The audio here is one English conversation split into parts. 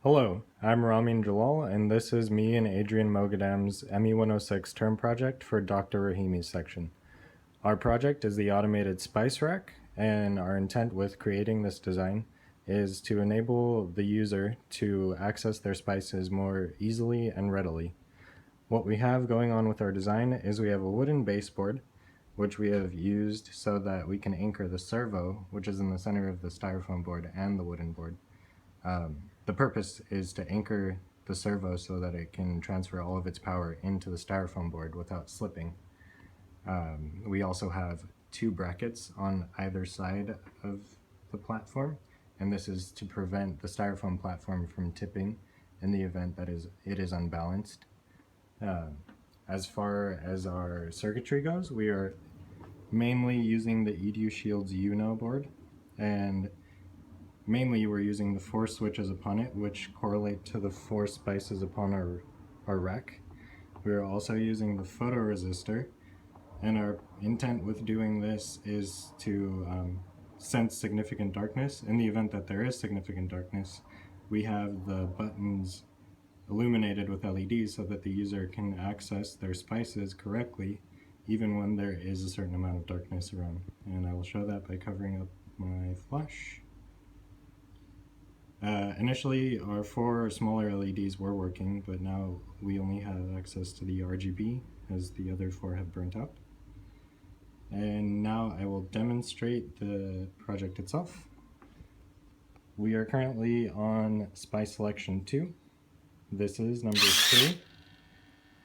Hello, I'm Ramin Jalal, and this is me and Adrian Moghaddam's ME106 term project for Dr. Rahimi's section. Our project is the automated spice rack, and our intent with creating this design is to enable the user to access their spices more easily and readily. What we have going on with our design is we have a wooden baseboard, which we have used so that we can anchor the servo, which is in the center of the styrofoam board and the wooden board. The purpose is to anchor the servo so that it can transfer all of its power into the styrofoam board without slipping. We also have two brackets on either side of the platform, and this is to prevent the styrofoam platform from tipping in the event that it is unbalanced. As far as our circuitry goes, we are mainly using the EduShield's UNO board, and mainly we're using the 4 switches upon it, which correlate to the 4 spices upon our rack. We are also using the photoresistor, and our intent with doing this is to sense significant darkness. In the event that there is significant darkness, we have the buttons illuminated with LEDs so that the user can access their spices correctly even when there is a certain amount of darkness around. And I will show that by covering up my flash. Initially, our 4 smaller LEDs were working, but now we only have access to the RGB as the other 4 have burnt out. And now I will demonstrate the project itself. We are currently on spice selection 2. This is number 3,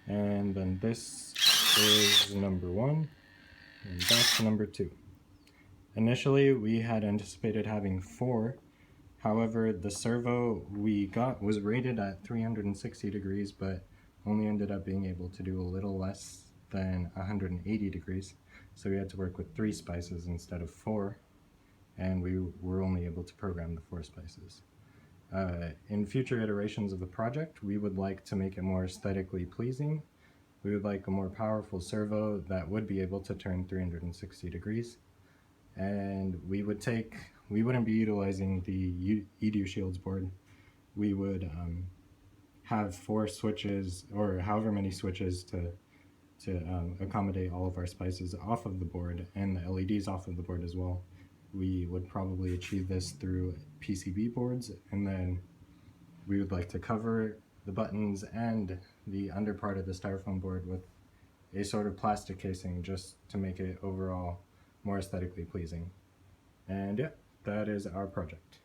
and then this is number 1, and that's number 2. Initially, we had anticipated having 4. However, the servo we got was rated at 360 degrees, but only ended up being able to do a little less than 180 degrees. So we had to work with 3 spices instead of 4, and we were only able to program the 4 spices. In future iterations of the project, we would like to make it more aesthetically pleasing. We would like a more powerful servo that would be able to turn 360 degrees. And we wouldn't be utilizing the EduShield's board. We would have 4 switches, or however many switches, to accommodate all of our spices off of the board, and the LEDs off of the board as well. We would probably achieve this through PCB boards, and then we would like to cover the buttons and the under part of the styrofoam board with a sort of plastic casing just to make it overall more aesthetically pleasing. And yeah, that is our project.